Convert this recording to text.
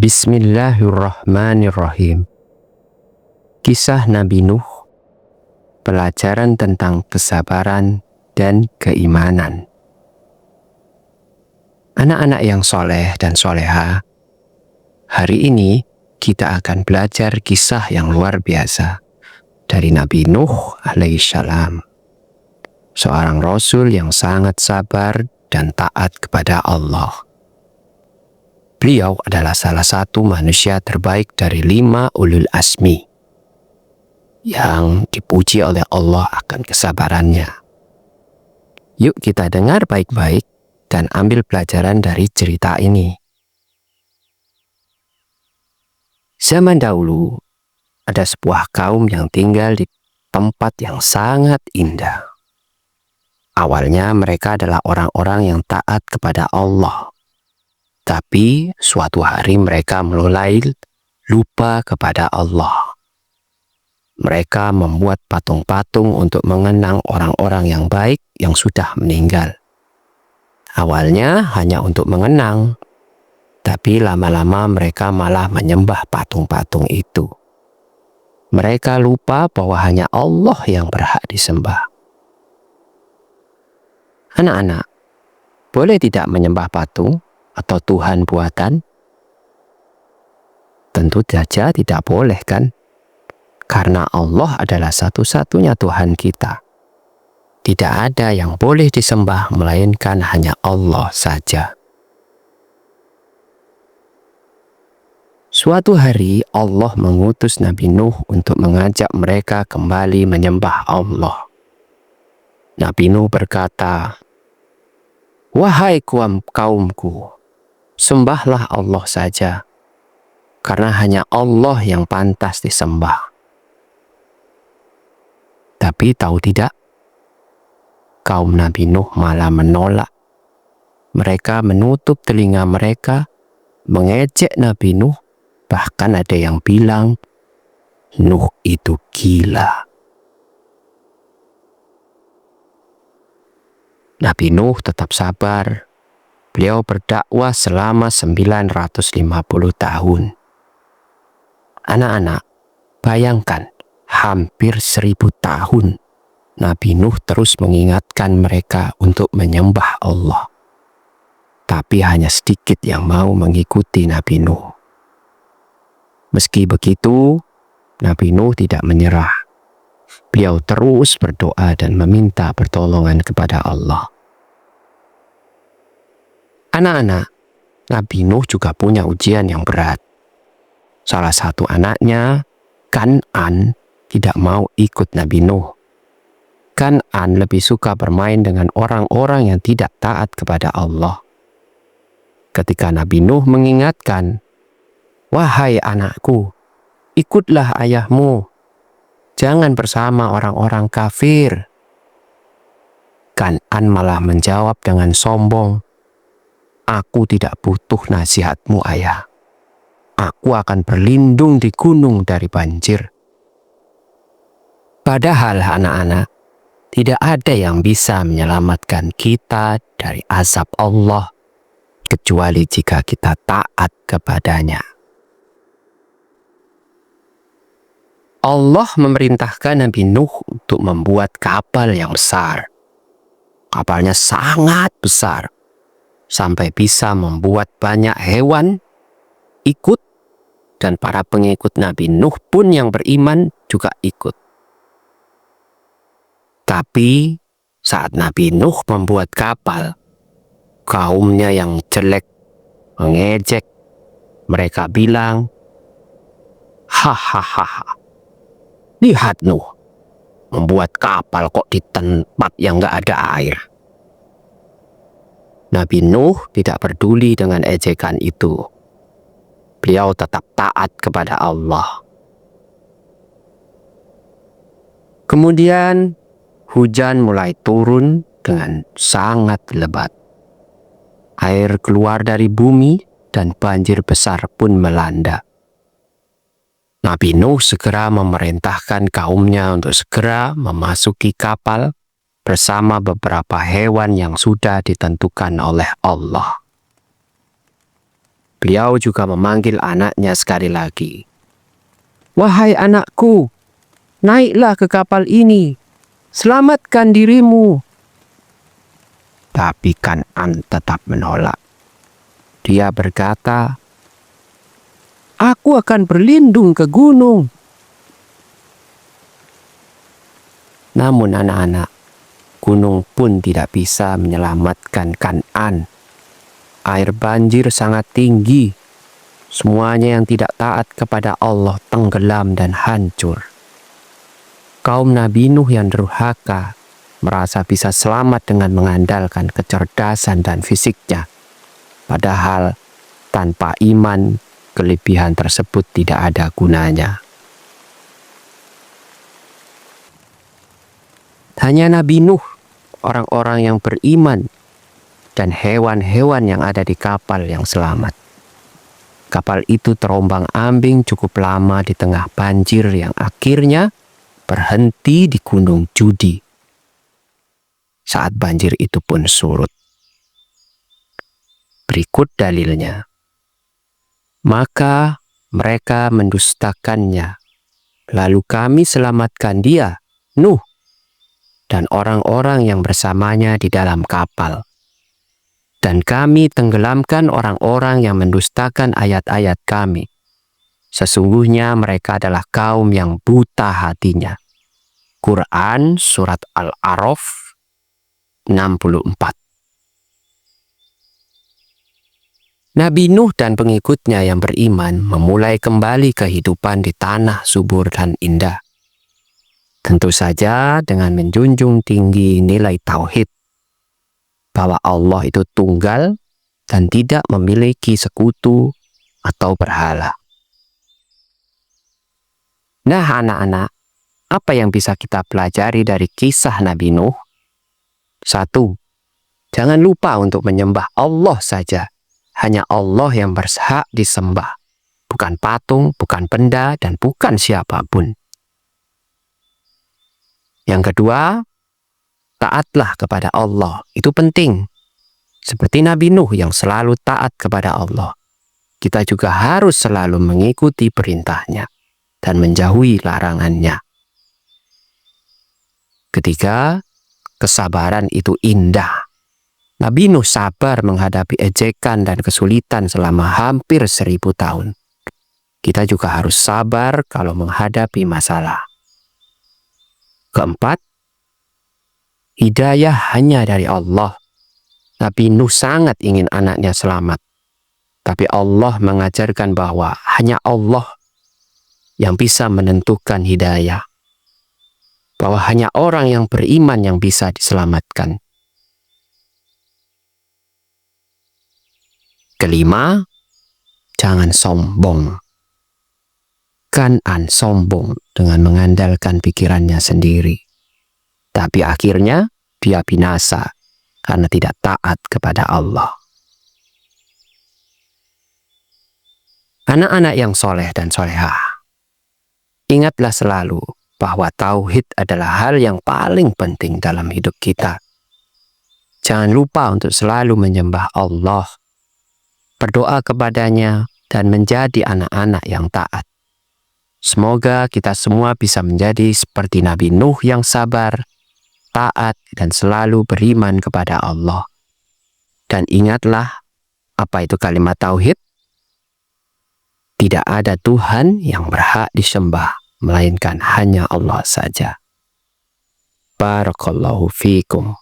Bismillahirrahmanirrahim. Kisah Nabi Nuh, pelajaran tentang kesabaran dan keimanan. Anak-anak yang soleh dan soleha, hari ini kita akan belajar kisah yang luar biasa dari Nabi Nuh alaihissalam, seorang rasul yang sangat sabar dan taat kepada Allah. Beliau adalah salah satu manusia terbaik dari 5 ulul azmi yang dipuji oleh Allah akan kesabarannya. Yuk kita dengar baik-baik dan ambil pelajaran dari cerita ini. Zaman dahulu, ada sebuah kaum yang tinggal di tempat yang sangat indah. Awalnya mereka adalah orang-orang yang taat kepada Allah. Tapi suatu hari mereka mulai lupa kepada Allah. Mereka membuat patung-patung untuk mengenang orang-orang yang baik yang sudah meninggal. Awalnya hanya untuk mengenang, tapi lama-lama mereka malah menyembah patung-patung itu. Mereka lupa bahwa hanya Allah yang berhak disembah. Anak-anak, boleh tidak menyembah patung atau Tuhan buatan? Tentu saja tidak boleh, kan? Karena Allah adalah satu-satunya Tuhan kita. Tidak ada yang boleh disembah melainkan hanya Allah saja. Suatu hari Allah mengutus Nabi Nuh untuk mengajak mereka kembali menyembah Allah. Nabi Nuh berkata, "Wahai kaumku, sembahlah Allah saja, karena hanya Allah yang pantas disembah." Tapi tahu tidak, kaum Nabi Nuh malah menolak. Mereka menutup telinga mereka, mengejek Nabi Nuh, bahkan ada yang bilang, Nuh itu gila. Nabi Nuh tetap sabar. Beliau berdakwah selama 950 tahun. Anak-anak, bayangkan hampir 1000 tahun Nabi Nuh terus mengingatkan mereka untuk menyembah Allah. Tapi hanya sedikit yang mau mengikuti Nabi Nuh. Meski begitu, Nabi Nuh tidak menyerah. Beliau terus berdoa dan meminta pertolongan kepada Allah. Anak-anak, Nabi Nuh juga punya ujian yang berat. Salah satu anaknya, Kan'an, tidak mau ikut Nabi Nuh. Kan'an lebih suka bermain dengan orang-orang yang tidak taat kepada Allah. Ketika Nabi Nuh mengingatkan, "Wahai anakku, ikutlah ayahmu. Jangan bersama orang-orang kafir." Kan'an malah menjawab dengan sombong, "Aku tidak butuh nasihatmu, ayah. Aku akan berlindung di gunung dari banjir." Padahal anak-anak, tidak ada yang bisa menyelamatkan kita dari azab Allah, kecuali jika kita taat kepadanya. Allah memerintahkan Nabi Nuh untuk membuat kapal yang besar. Kapalnya sangat besar, sampai bisa membuat banyak hewan ikut, dan para pengikut Nabi Nuh pun yang beriman juga ikut. Tapi saat Nabi Nuh membuat kapal, kaumnya yang jelek mengejek. Mereka bilang, "Hahaha, lihat Nuh, membuat kapal kok di tempat yang gak ada air." Nabi Nuh tidak peduli dengan ejekan itu. Beliau tetap taat kepada Allah. Kemudian hujan mulai turun dengan sangat lebat. Air keluar dari bumi dan banjir besar pun melanda. Nabi Nuh segera memerintahkan kaumnya untuk segera memasuki kapal bersama beberapa hewan yang sudah ditentukan oleh Allah. Beliau juga memanggil anaknya sekali lagi. "Wahai anakku, naiklah ke kapal ini. Selamatkan dirimu." Tapi Kan'an tetap menolak. Dia berkata, "Aku akan berlindung ke gunung." Namun anak-anak, gunung pun tidak bisa menyelamatkan Kan'an. Air banjir sangat tinggi. Semuanya yang tidak taat kepada Allah tenggelam dan hancur. Kaum Nabi Nuh yang durhaka merasa bisa selamat dengan mengandalkan kecerdasan dan fisiknya. Padahal tanpa iman, kelebihan tersebut tidak ada gunanya. Hanya Nabi Nuh, orang-orang yang beriman, dan hewan-hewan yang ada di kapal yang selamat. Kapal itu terombang-ambing cukup lama di tengah banjir yang akhirnya berhenti di Gunung Judi. Saat banjir itu pun surut. Berikut dalilnya. Maka mereka mendustakannya. Lalu kami selamatkan dia, Nuh, dan orang-orang yang bersamanya di dalam kapal. Dan kami tenggelamkan orang-orang yang mendustakan ayat-ayat kami. Sesungguhnya mereka adalah kaum yang buta hatinya. Quran Surat Al-A'raf 64. Nabi Nuh dan pengikutnya yang beriman memulai kembali kehidupan di tanah subur dan indah. Tentu saja dengan menjunjung tinggi nilai tauhid, bahwa Allah itu tunggal dan tidak memiliki sekutu atau berhala. Nah anak-anak, apa yang bisa kita pelajari dari kisah Nabi Nuh? 1. Jangan lupa untuk menyembah Allah saja. Hanya Allah yang berhak disembah. Bukan patung, bukan benda, dan bukan siapapun. Yang kedua, taatlah kepada Allah. Itu penting. Seperti Nabi Nuh yang selalu taat kepada Allah. Kita juga harus selalu mengikuti perintahnya dan menjauhi larangannya. Ketiga, kesabaran itu indah. Nabi Nuh sabar menghadapi ejekan dan kesulitan selama hampir 1000 tahun. Kita juga harus sabar kalau menghadapi masalah. Keempat, hidayah hanya dari Allah. Nabi Nuh sangat ingin anaknya selamat. Tapi Allah mengajarkan bahwa hanya Allah yang bisa menentukan hidayah. Bahwa hanya orang yang beriman yang bisa diselamatkan. Kelima, jangan sombong. Kan'an sombong dengan mengandalkan pikirannya sendiri. Tapi akhirnya dia binasa karena tidak taat kepada Allah. Anak-anak yang soleh dan solehah, ingatlah selalu bahwa tauhid adalah hal yang paling penting dalam hidup kita. Jangan lupa untuk selalu menyembah Allah, berdoa kepadanya, dan menjadi anak-anak yang taat. Semoga kita semua bisa menjadi seperti Nabi Nuh yang sabar, taat, dan selalu beriman kepada Allah. Dan ingatlah, apa itu kalimat tauhid? Tidak ada Tuhan yang berhak disembah, melainkan hanya Allah saja. Barakallahu fiikum.